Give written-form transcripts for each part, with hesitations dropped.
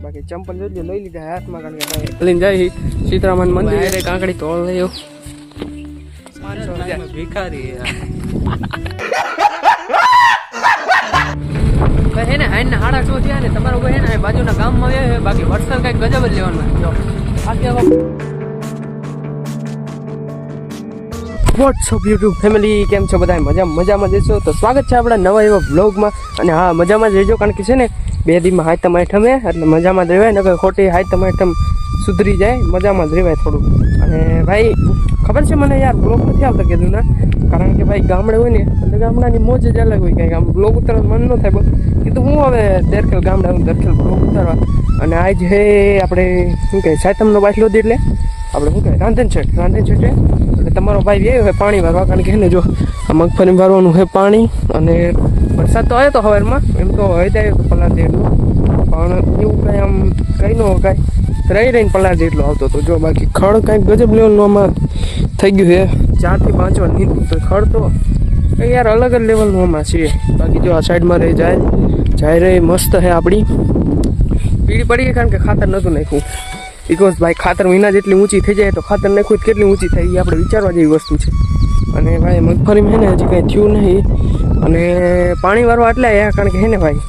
બાકી ચંપલ જોઈ લઈ લીધા હાથમાં, કારણ કે લઈને જાય સીતારામન મંદિર કાંકડી તોડ લઈ ભિખારી હે ને હાઈના હાડા શું થયા ને તમારો કોઈ હે ને બાજુના ગામમાં આવ્યા, બાકી વરસાદ કઈક ગજબ જ લેવાનું. વોટ્સઅપ યુટ્યુબ ફેમિલી, કેમ છો બધા? મજામાં જશો તો સ્વાગત છે આપણા નવા એવા વ્લોગમાં. અને હા, મજામાં જ રહેજો, કારણ કે છે ને 2 દીમાં હાયતમ આઠમે એટલે મજામાં જ રહેવાય, નકર ખોટી હાયતમ આઠમ સુધરી જાય, મજામાં જ રહેવાય થોડું. અને ભાઈ ખબર છે મને યાર, બ્લોગ નથી આવતા કીધું ના, કારણ કે ભાઈ ગામડે હોય ને એટલે ગામડાની મોજ જ અલગ હોય, કંઈક આમ બ્લોગ ઉતારવા મન ન થાય. કીધું હું હવે દેરખેલ ગામડા આવું, દેરખેલ બ્લોગ ઉતારવા. અને આજ હે આપણે શું કહે સાયતમનો બાટલો દે, એટલે આપણે શું કહે રાંધણ છે એટલે તમારો ભાઈ આવ્યો હોય પાણી ભરવા, કારણ કે ને જો આ મગફળી ભરવાનું છે પાણી. અને વરસાદ તો આવ્યો તો સવારમાં, એમ તો હવે જ આવ્યો તો પલાર જેટલો, પણ એવું કાંઈ આમ કંઈ ન કાંઈ રહીને પલાર જેટલો આવતો હતો. જો બાકી ખડ કાંઈક ગજબ લેવલનું આમાં થઈ ગયું છે, 4 થી 5 વાર નીકળું તો ખડ તો યાર અલગ જ લેવલનું આમાં છે. બાકી જો આ સાઈડમાં રહી જાય રહી મસ્ત છે આપણી પીળી પડી ગઈ, કારણ કે ખાતર નહોતું નાખ્યું. બિકોઝ ભાઈ ખાતર મહિના જેટલી ઊંચી થઈ જાય તો ખાતર નાખ્યું કેટલી ઊંચી થઈ એ આપણે વિચારવા જેવી વસ્તુ છે. અને ભાઈ મગફળીમાં છે ને હજી કાંઈ થયું નહીં. અને પાણી વારવા એટલે કારણ કે છે ને ભાઈ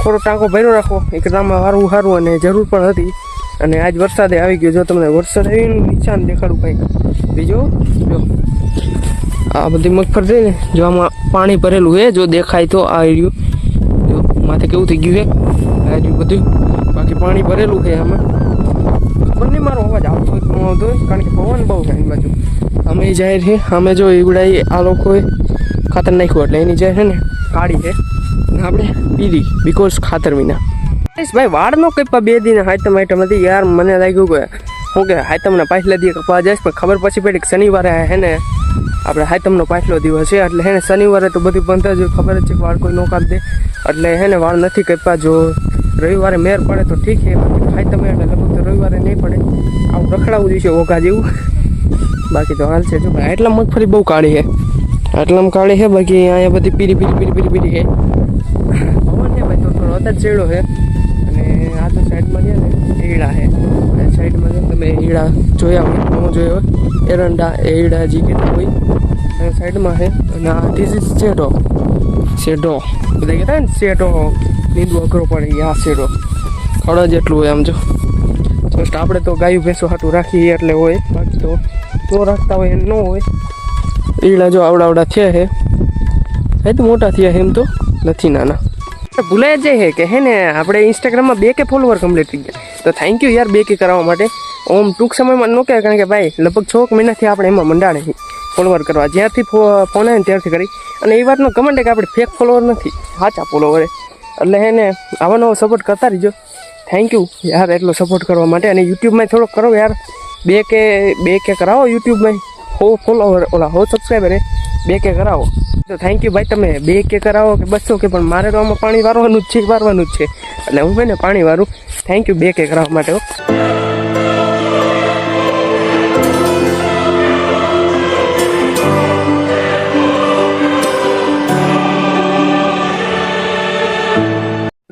થોડો ટાંકો ભર્યો રાખો, એક રામાં વારવું સારું, અને જરૂર પણ હતી. અને આજ વરસાદે આવી ગયો. જો તમને વરસાદ આવીને નિશાન દેખાડું કંઈક બીજું, જો આ બધી મગફળી છે ને, જો આમાં પાણી ભરેલું છે, જો દેખાય તો આ એરિયું જો માથે કેવું થઈ ગયું છે આજુ બધું, બાકી પાણી ભરેલું છે આમાં. ખબર નહીં મારો અવાજ આવતો હોય ન આવતો હોય, કારણ કે પવન બહુ થાય બાજુ. અમે જાય છે અમે જો ઈવડાઈ આ લોકોએ ખાતર નાખ્યું એટલે એની જાય છે ને કાળી છે, અને આપણે પીરી બિકોઝ ખાતર વિના. ભાઈ વાળનો કપા 2 દિન હાયતમ આઈટમ હતી યાર, મને લાગ્યું કે શું કે હાયતમના પાછલા દી કપા જાય, પણ ખબર પછી પડી કે શનિવારે હે ને આપણે હાયતમનો પાછલો દિવસ છે, એટલે હે ને શનિવારે તો બધું બંધ જ ખબર જ છે કે વાળ કોઈ નો કાઢ દે, એટલે હે ને વાળ નથી કપા. જો રવિવારે મેર પડે તો ઠીક છે, હાયતમ એટલે લગભગ તો રવિવારે નહીં પડે, આવું રખડાવું જોઈશે ઓઘા જેવું. બાકી તો હાલ છે. જો ભાઈ એટલા મગફળી બહુ કાળી છે, આટલામાં કાળી છે, બાકી અહીંયા બધી પીરી છે. પવન છે ભાઈ તો થોડો અત્યારે ચેડો છે. અને આ તો સાઈડમાં છે ને ઈડા છે, સાઈડમાં તમે ઈડા જોયા હોય ન જોયા હોય, એરંડા ઈડા જે કહેતા હોય સાઈડમાં છે. અને આ ધીસ ઇઝ શેઢો બધા કહેતા ને, શેઢો નીંદવો અઘરો પડે, આ શેઢો ખડ જેટલું હોય આમ. જો જસ્ટ આપણે તો ગાયું ભેંસો હાટું રાખીએ એટલે હોય, બાકી તો જો રાખતા હોય એમ ન હોય. ઈડા જો આવડા થયા છે, એ તો મોટા થયા છે, એમ તો નથી નાના. ભૂલાય જ જાય કે હે ને આપણે ઇન્સ્ટાગ્રામમાં 2K ફોલોવર કમ્પ્લીટ થઈ ગયા, તો થેન્ક યુ યાર 2K કરાવવા માટે. ઓમ ટૂંક સમયમાં ન કહેવાય, કારણ કે ભાઈ લગભગ 6 મહિનાથી આપણે એમાં મંડાણે ફોલોવર કરવા, જ્યારથી ફોન આવે ને ત્યારથી કરી. અને એ વાતનો કમેન્ટ કે આપણે ફેક ફોલોવર નથી, સાચા ફોલોવર. એટલે હે ને આવા નવો સપોર્ટ કરતા રહીજો. થેન્ક યુ યાર એટલો સપોર્ટ કરવા માટે. અને યુટ્યુબમાં થોડોક કરો યાર, 2K કરાવો યુટ્યુબમાં, ફોલોવર ઓલા સબસ્ક્રાઈબર 2K કરાવો. તો થેન્ક યુ ભાઈ, તમે 2K કરાવો કે 200 કે, પણ મારે તો આમાં પાણી વારવાનું જ છે, એટલે હું ભાઈ ને પાણી વારું. થેન્ક યુ 2K કરાવવા માટે.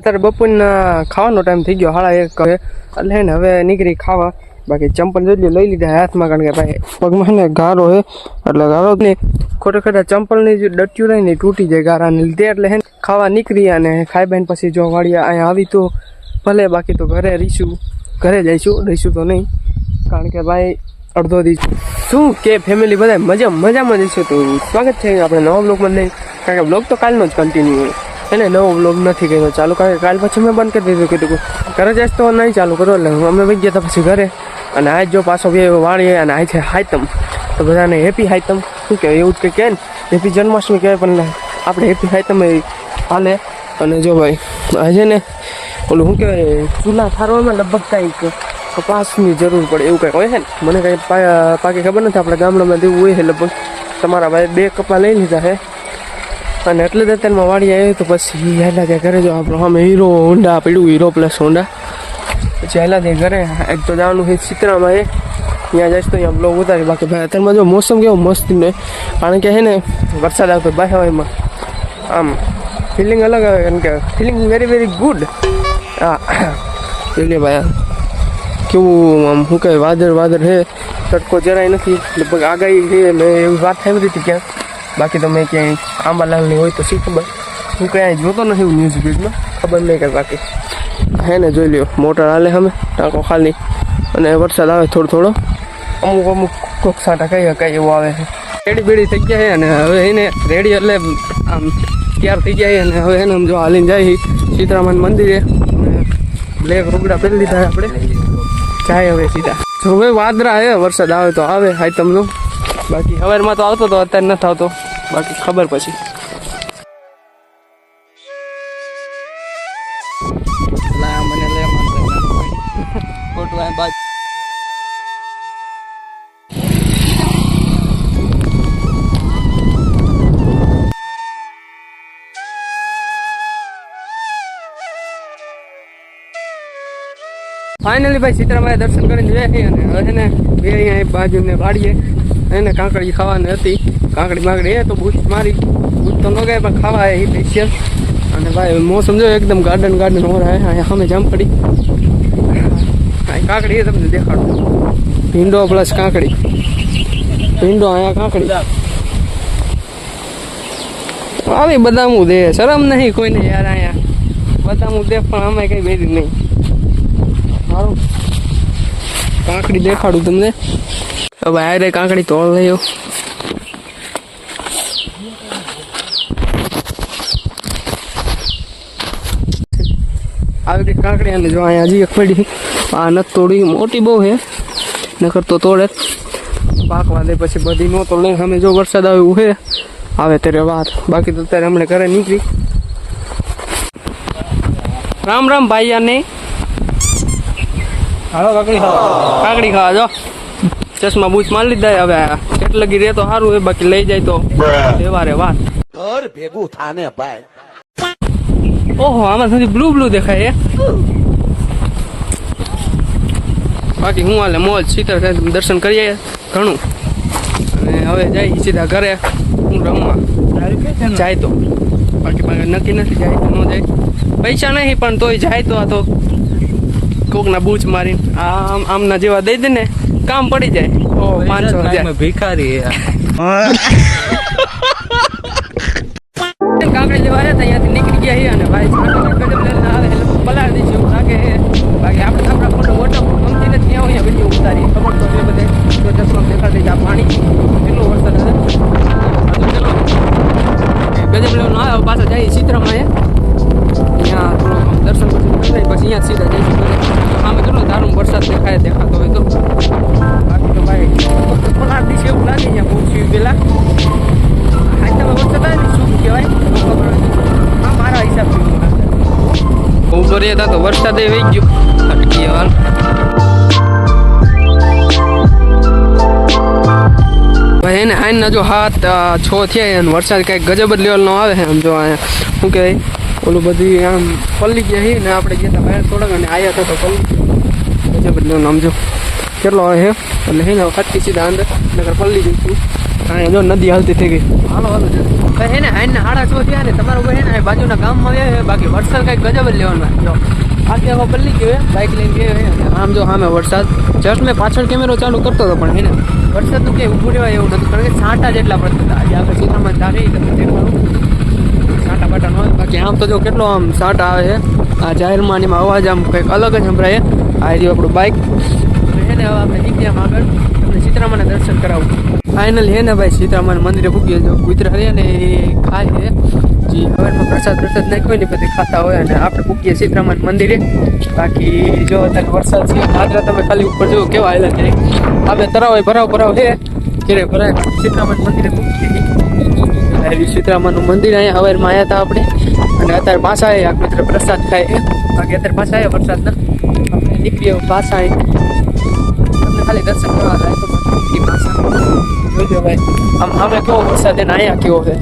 અત્યારે બપોરના ખાવાનો ટાઈમ થઈ ગયો, 1:30, એટલે હે ને હવે નીકળી ખાવા. બાકી ચંપલ જોઈ લઈ લીધા હાથમાં, કારણ કે ભાઈ પગમાં છે ને ગારો છે, એટલે ગારો જ નહીં ખોટા ચંપલની જે ડટ્યું રહી ને તૂટી જાય ગારાને લીધે. એટલે હે ખાવા નીકળી, અને ખાઈ બાઈને પછી જો વાળીએ અહીંયા આવી તો ભલે, બાકી તો ઘરે રહીશું તો નહીં, કારણ કે ભાઈ અડધો દી શું કે ફેમિલી બધા મજામાં જઈશું. તો સ્વાગત છે આપણે નવા બ્લોગમાં નહીં, કારણ કે બ્લોગ તો કાલનો જ કન્ટિન્યુ હોય, એને નવો બ્લોગ નથી કર્યો ચાલુ, કારણ કે કાલ પછી મેં બંધ કરી દીધું, કીધું ઘરે જઈશ તો નહીં ચાલુ કરો. એટલે અમે વહી ગયા હતા પછી ઘરે, અને આજ જો પાછો વાળીએ. અને આજ છે હાયતમ, તો બધાને હેપી હાયતમ. શું કહેવાય એવું જ કંઈ કહે ને, હેપી જન્માષ્ટમી કહેવાય, પણ આપણે હેપી હાયતમ હાલે. અને જો ભાઈ આજે ને ઓલું શું કહેવાય ચૂલા ઠારવામાં લગભગ કાંઈક કપાસની જરૂર પડે એવું કંઈક હોય છે ને, મને કાંઈ પાકી ખબર નથી. આપણે ગામડામાં દેવું હોય છે લગભગ. તમારા ભાઈ 2 કપા લઈ લીધા છે, અને એટલે જ અત્યારમાં વાળી આવ્યો. તો પછી હેલા ત્યાં ઘરે જો આપણો અમે હીરો હોન્ડા પડ્યું, હીરો પ્લસ હોન્ડા. પછી હેલા ત્યાં ઘરે એક તો જવાનું છે ચિત્રામાં, ત્યાં જઈશ તો અહીંયા બ્લોગ ઉતારી. બાકી ભાઈ અત્યારમાં જો મોસમ કેવો મસ્ત ને, કારણ કે છે ને વરસાદ આવતો બાય એમાં આમ ફિલિંગ અલગ આવે, કારણ કે ફિલિંગ વેરી ગુડ. હા એટલે ભાઈ કેવું આમ શું કહે વાદળ છે, તડકો જરાય નથી. લગભગ આગાહી છે મેં એવી વાત થઈ હતી ક્યાંક. બાકી તો મેં ક્યાંય આંબાલાલની હોય તો શી ખબર, હું ક્યાંય જોતો નથી ન્યૂઝ બ્યુઝમાં, ખબર નહીં કે બાકી હે ને જોઈ લ્યો મોટર હાલે અમે ટાંકો ખાલી, અને વરસાદ આવે થોડો અમુક કોક સાટા કઈ એવો આવે છે. રેડી બેડી થઈ ગયા છે અને હવે એને રેડી એટલે આમ તૈયાર થઈ જાય. અને હવે એને જો હાલીને જાય સીતારામન મંદિરે, બ્લેક રૂગડા પહેરી લીધા આપણે, જાય હવે સીધા. જો હવે વાદળા હે, વરસાદ આવે તો આવે હાઈતમનો, બાકી સવારમાં તો આવતો તો અત્યારે નથી આવતો, બાકી ખબર પછી. ફાઇનલી ભાઈ સીતારામના દર્શન કરીને જોઈએ છીએ. અને હવે ને બે અહીંયા બાજુને વાડીએ એને કાંકડી ખાવાની હતી, કાંકડી માકડી એ તો બૂચ મારી, બૂચ તો ન ગઈ પણ ખાવા એ સ્પેશિયલ. અને ભાઈ મોસમ જો એકદમ ગાર્ડન ઓર આવે. અહીંયા સામે જામફળી, અહીં કાંકડી એ તમને દેખાડું, ભીંડો પ્લસ કાંકડી, ભીંડો અહીંયા કાંકડી આવી બદામું દે, શરમ નહીં કોઈને યાર, અહીંયા બદામું દે પણ અમે કઈ બેરી નહીં. સારું કાંકડી દેખાડું તમને. હવે આરે કાંકડી તોડ લઈ આવી ગઈ કાંકડી. અને જો અહીંયા હજી એક પડી, આ નથી તોડી, મોટી બહુ છે, નકર તો તોડે પાકવા દે પછી બધી નો તોડે. અમે જો વરસાદ આવે એવું છે, આવે ત્યારે વાત, બાકી તો અત્યારે હમણાં ઘરે નીકળી. રામ રામ ભાઈ આને હાલો કાકડી ખાવા જો, ચશ્મા બૂચ મારી લીધા. હવે કેટલ લગી રે તો સારું, બાકી લઈ જાય તો તહેવારે વાત ઘર ભેગું થાને ભાઈ. ઓહો આમાં સુધી બ્લુ દેખાય. બાકી હું હાલે મોજ, સીતારામ દર્શન કરીએ ઘણું, અને હવે જાય સીધા ઘરે. હું રમવા જાય તો, બાકી નક્કી નથી જાય તો ન જાય, પૈસા નહીં પણ તોય જાય તો. આ તો કોકના બૂચ મારીને આમના જેવા દઈ દે ને કામ પડી જાય. 500 ભિખારી કાંકડી લેવા રહ્યા હતા, અહીંયાથી નીકળી ગયા છે. અને ભાઈ ગજબ લઈને આવે એટલે પલાળ દઈશું એવું લાગે છે. બાકી આપણે આપણા ફોટો વોટો ગમતી નથી, ત્યાં અહીંયા વિડીયો ઉતારીએ, ખબર તો એ બધે તો ચશ્મા દેખાડી જાય. પાણી કેટલો વરસાદ હશે, ગજબ લેવાનું આવે. પાછા જઈએ સીતારામમાં, અહીંયા થોડો દર્શન પછી અહીંયા સીધા જઈશું. આમે કેટલો દારૂ વરસાદ દેખાતો હોય તો. બાકી તો ભાઈ પલાળ દઈશું એવું લાગે છે બહુ થયું પેલા. હાથમાં વરસાદ આવે ને શું કહેવાય ખબર હા મારા હિસાબથી ઉપર હતા તો વરસાદ એ વહી ગયો અટકી વાર. ભાઈ એને આઈના જો 7-6 થયા અને વરસાદ કંઈક ગજબ જ લેવલનો આવે છે. આમ જો અહીંયા શું કહેવાય ઓલું બધી આમ પલ્લી ગયા છે ને, આપણે ગયા હતા બહાર થોડાક અને આવ્યા હતા તો પલ્લી ગજબ જ લેવલનો. આમ જો કેટલો આવે છે એટલે હે ને ખટકી સીધા અંદર નગર પલ્લી જઈશું. અહીંયા જો નદી હાલતી થઈ ગઈ. હાલો ભાઈ એને આઈના 6:30 થયા ને તમારું ભાઈ ને બાજુના ગામમાં આવ્યા. બાકી વરસાદ કંઈક ગજબ જ લેવાનો. જો આખી આખો પલ્લી ગયો બાઇક લઈને ગયો. આમ જો સામે વરસાદ, જસ્ટ મેં પાછળ કેમેરો ચાલુ કરતો હતો પણ એને વરસાદનું કંઈ ઊભું રહેવાય એવું નતું, કારણ કે છાંટા જેટલા પડતા હતા. આજે આપણે સીતારામમાં જાગી તમે દેખવાનું છાંટા બાટા ન હોય. બાકી આમ તો જો કેટલો આમ છાંટા આવે છે. આ જાહેરમાં એમાં અવાજ આમ કંઈક અલગ જ સંભળાય. આ રહ્યું આપણું બાઇક. એને હવે આપણે નીકળ્યા આગળ તમને સીતારામના દર્શન કરાવું. ફાઇનલી હે ને ભાઈ સીતારામના મંદિરે પૂગી ગયો. કૂતરા રહ્યા ને એ ખાય છે, જે સવારમાં પ્રસાદ નાખ્યો ને પછી ખાતા હોય. અને આપણે પૂગીએ સીતારામના મંદિરે. બાકી જો અત્યારે વરસાદ છે, આદરા તમે ખાલી ઉપર જો કેવા આવેલા છે. આપણે તરાવ ભરાવ છે ઘેરે ભરાય. સીતારામના મંદિરે પૂગી સીતારામનું મંદિર અહીંયા હવારમાં આવ્યા હતા આપણે, અને અત્યારે પાછા આવ્યા મિત્ર પ્રસાદ ખાય છે. બાકી અત્યારે પાછા આવ્યા વરસાદના, આપણે નીકળીએ પાછા આવીને તમને ખાલી દર્શન કરવા થાય તો પાછા જોજો ભાઈ. આમ અમે કેવો વરસાદ એને અહીંયા કેવો છે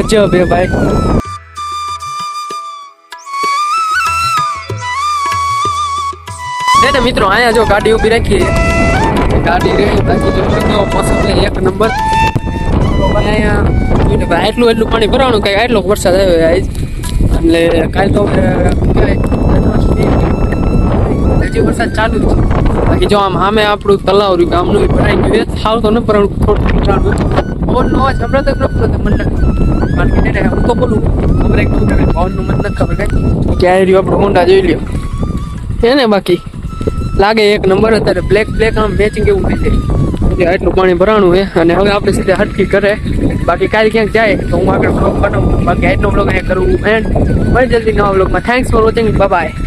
ગજબ હે ભાઈ. ને મિત્રો અહીંયા જો ગાડી ઊભી રાખીએ, ગાડી રેડી બાકી જો મોસમ એક નંબર. અહીંયા એટલું પાણી ભરવાનું કઈ આટલો વરસાદ આવ્યો એટલે કાલ તો હજી વરસાદ ચાલુ જ છે. બાકી જો આમ સામે આપણું તલાવ રહ્યું ગામનું ઈ ભરાઈ ગયું છે. સાવ તો ન પણ થોડું પવનનો અવાજ સંભળાતો જ નતો તો મને કારણ કે હું તો બોલું ખબર એક પવનનું મને નથી ખબર કાંઈ ક્યારે રહ્યું આપણું હોન્ડા જોઈ લ્યો છે ને. બાકી લાગે એક નંબર અત્યારે બ્લેક આમ મેચિંગ એવું થઈ જાય. એટલું પાણી ભરાણું છે અને હવે આપણે સીધે હટકી કરે. બાકી કાલે ક્યાંક જાય તો હું આગળ બ્લોગ બનાવું. બાકી આજનો બ્લોગ અહીંયા કરું એન્ડ મળી જલ્દી નવા બ્લોગમાં. Thanks for watching. બાય.